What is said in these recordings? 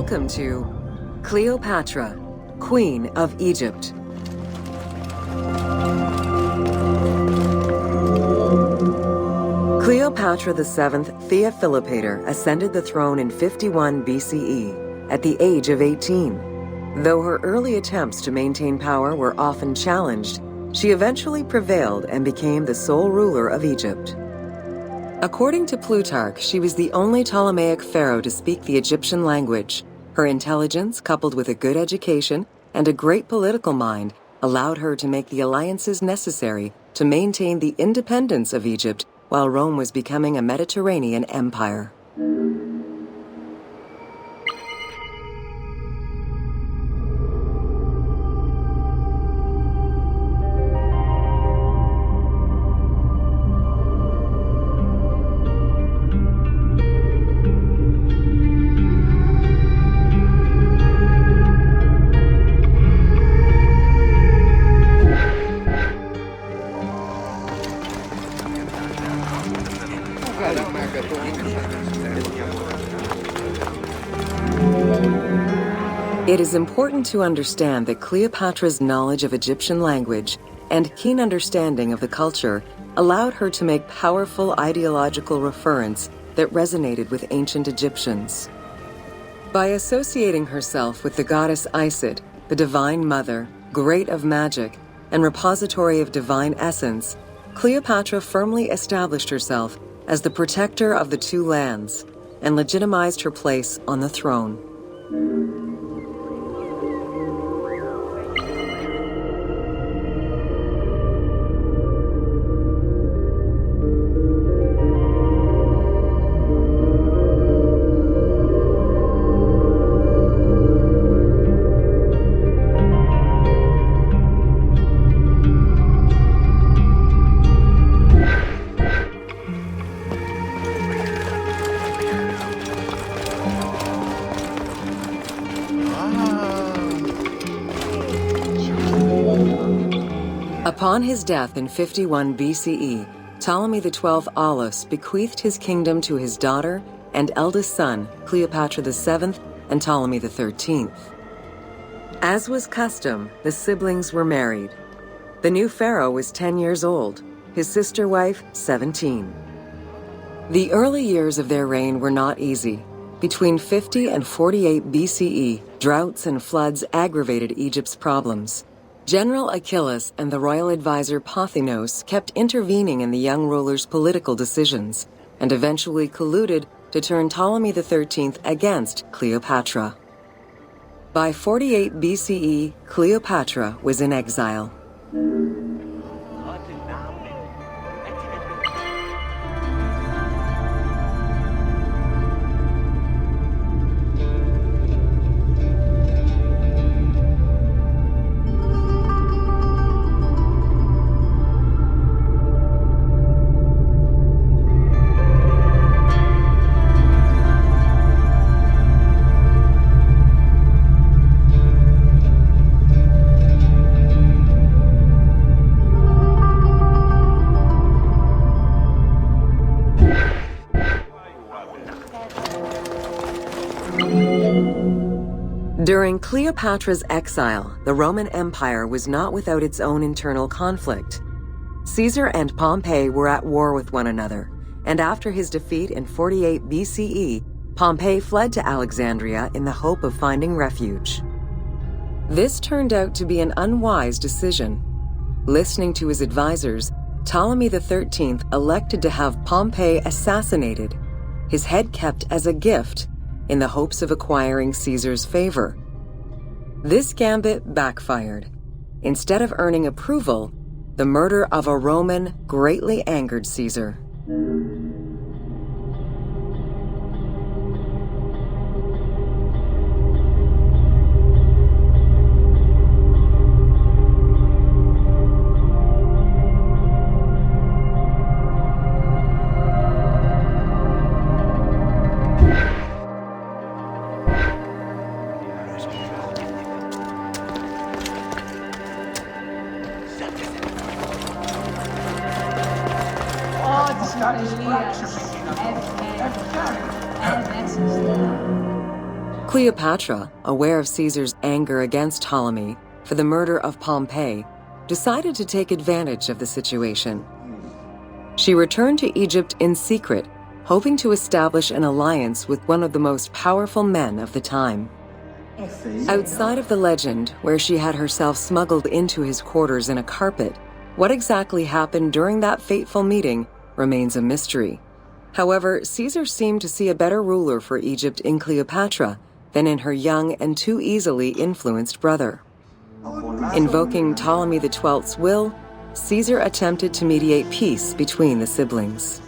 Welcome to Cleopatra, Queen of Egypt. Cleopatra VII Theophilopator ascended the throne in 51 BCE at the age of 18. Though her early attempts to maintain power were often challenged, she eventually prevailed and became the sole ruler of Egypt. According to Plutarch, she was the only Ptolemaic pharaoh to speak the Egyptian language. Her intelligence, coupled with a good education and a great political mind, allowed her to make the alliances necessary to maintain the independence of Egypt while Rome was becoming a Mediterranean empire. It is important to understand that Cleopatra's knowledge of Egyptian language and keen understanding of the culture allowed her to make powerful ideological reference that resonated with ancient Egyptians. By associating herself with the goddess Isis, the divine mother, great of magic, and repository of divine essence, Cleopatra firmly established herself as the protector of the two lands and legitimized her place on the throne. Upon his death in 51 BCE, Ptolemy XII Aulus bequeathed his kingdom to his daughter and eldest son, Cleopatra VII and Ptolemy XIII. As was custom, the siblings were married. The new pharaoh was 10 years old, his sister wife 17. The early years of their reign were not easy. Between 50 and 48 BCE, droughts and floods aggravated Egypt's problems. General Achilles and the royal advisor Pothinos kept intervening in the young ruler's political decisions and eventually colluded to turn Ptolemy XIII against Cleopatra. By 48 BCE, Cleopatra was in exile. During Cleopatra's exile, the Roman Empire was not without its own internal conflict. Caesar and Pompey were at war with one another, and after his defeat in 48 BCE, Pompey fled to Alexandria in the hope of finding refuge. This turned out to be an unwise decision. Listening to his advisors, Ptolemy XIII elected to have Pompey assassinated, his head kept as a gift, in the hopes of acquiring Caesar's favor. This gambit backfired. Instead of earning approval, the murder of a Roman greatly angered Caesar. Cleopatra, aware of Caesar's anger against Ptolemy for the murder of Pompey, decided to take advantage of the situation. She returned to Egypt in secret, hoping to establish an alliance with one of the most powerful men of the time. Outside of the legend, where she had herself smuggled into his quarters in a carpet, what exactly happened during that fateful meeting remains a mystery. However, Caesar seemed to see a better ruler for Egypt in Cleopatra than in her young and too easily influenced brother. Invoking Ptolemy XII's will, Caesar attempted to mediate peace between the siblings.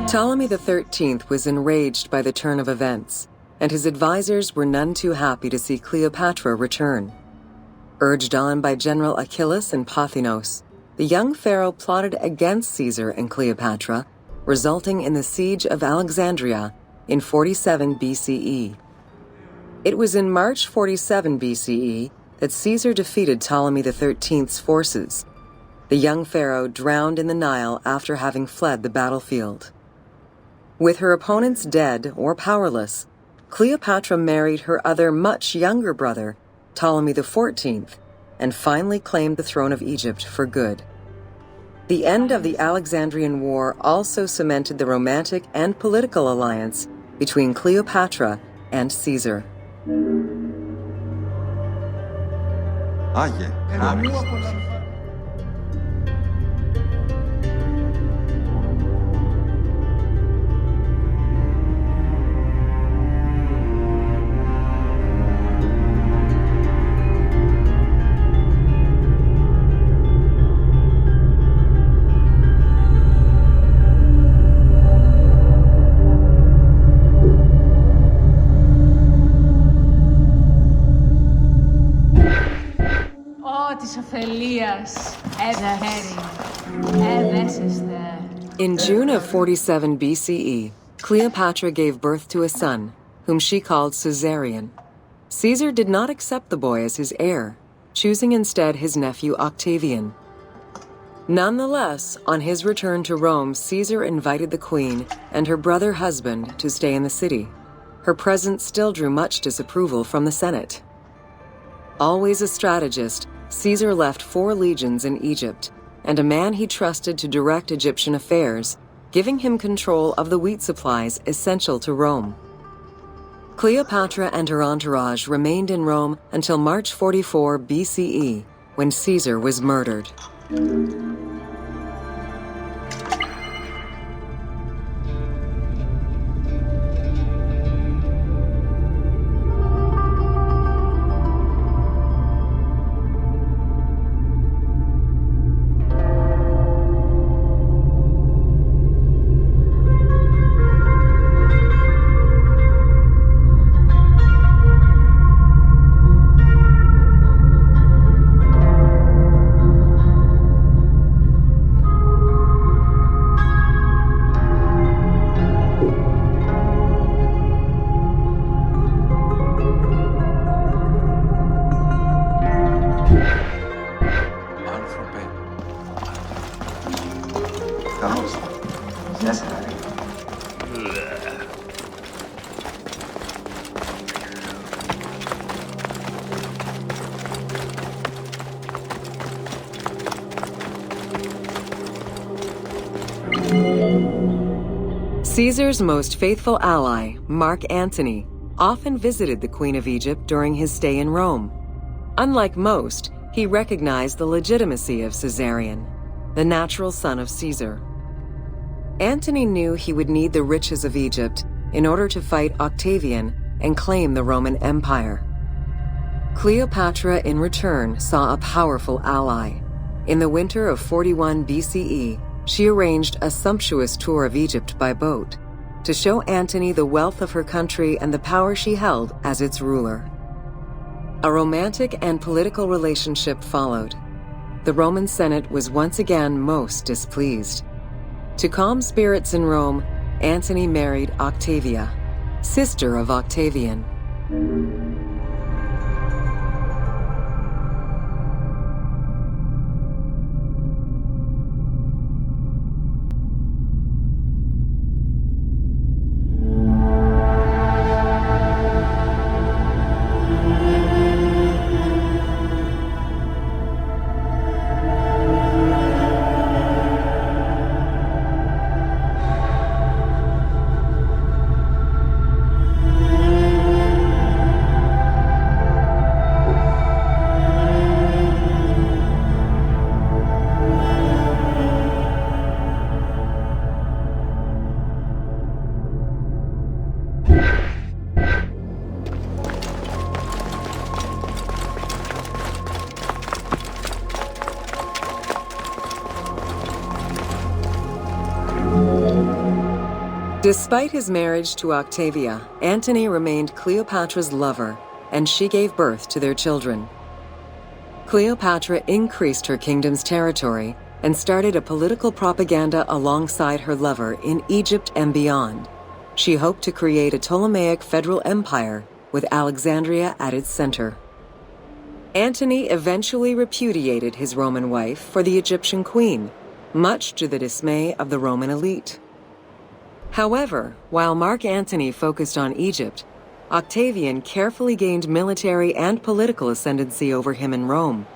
Ptolemy XIII was enraged by the turn of events, and his advisors were none too happy to see Cleopatra return. Urged on by General Achillas and Pothinos, the young pharaoh plotted against Caesar and Cleopatra, resulting in the siege of Alexandria in 47 BCE. It was in March 47 BCE that Caesar defeated Ptolemy XIII's forces. The young pharaoh drowned in the Nile after having fled the battlefield. With her opponents dead or powerless, Cleopatra married her other much younger brother, Ptolemy XIV, and finally claimed the throne of Egypt for good. The end of the Alexandrian War also cemented the romantic and political alliance between Cleopatra and Caesar. In June of 47 BCE, Cleopatra gave birth to a son, whom she called Caesarion. Caesar did not accept the boy as his heir, choosing instead his nephew Octavian. Nonetheless, on his return to Rome, Caesar invited the queen and her brother husband to stay in the city. Her presence still drew much disapproval from the Senate. Always a strategist, Caesar left 4 legions in Egypt, and a man he trusted to direct Egyptian affairs, giving him control of the wheat supplies essential to Rome. Cleopatra and her entourage remained in Rome until March 44 BCE, when Caesar was murdered. Caesar's most faithful ally, Mark Antony, often visited the Queen of Egypt during his stay in Rome. Unlike most, he recognized the legitimacy of Caesarion. the natural son of Caesar. Antony knew he would need the riches of Egypt in order to fight Octavian and claim the Roman Empire. Cleopatra, in return, saw a powerful ally. In the winter of 41 BCE, she arranged a sumptuous tour of Egypt by boat to show Antony the wealth of her country and the power she held as its ruler. A romantic and political relationship followed. The Roman Senate was once again most displeased. To calm spirits in Rome, Antony married Octavia, sister of Octavian. Despite his marriage to Octavia, Antony remained Cleopatra's lover, and she gave birth to their children. Cleopatra increased her kingdom's territory and started a political propaganda alongside her lover in Egypt and beyond. She hoped to create a Ptolemaic federal empire with Alexandria at its center. Antony eventually repudiated his Roman wife for the Egyptian queen, much to the dismay of the Roman elite. However, while Mark Antony focused on Egypt, Octavian carefully gained military and political ascendancy over him in Rome.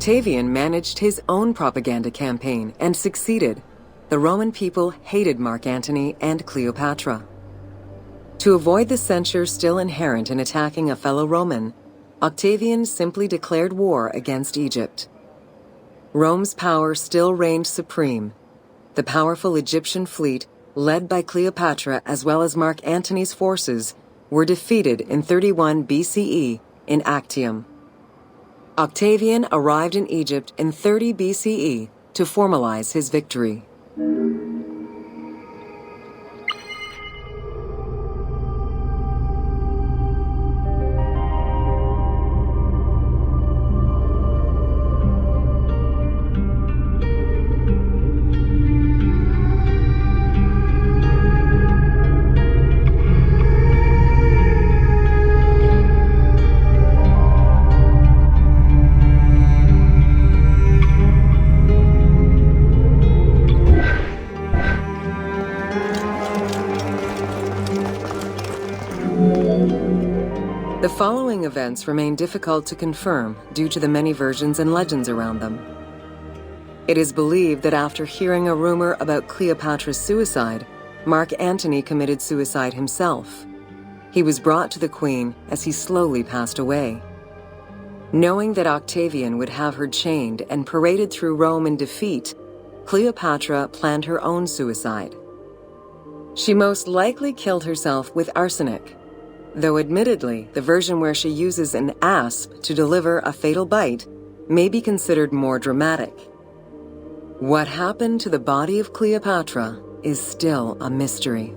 Octavian managed his own propaganda campaign and succeeded. The Roman people hated Mark Antony and Cleopatra. To avoid the censure still inherent in attacking a fellow Roman, Octavian simply declared war against Egypt. Rome's power still reigned supreme. The powerful Egyptian fleet, led by Cleopatra as well as Mark Antony's forces, were defeated in 31 BCE in Actium. Octavian arrived in Egypt in 30 BCE to formalize his victory. The following events remain difficult to confirm due to the many versions and legends around them. It is believed that after hearing a rumor about Cleopatra's suicide, Mark Antony committed suicide himself. He was brought to the queen as he slowly passed away. Knowing that Octavian would have her chained and paraded through Rome in defeat, Cleopatra planned her own suicide. She most likely killed herself with arsenic, though admittedly, the version where she uses an asp to deliver a fatal bite may be considered more dramatic. What happened to the body of Cleopatra is still a mystery.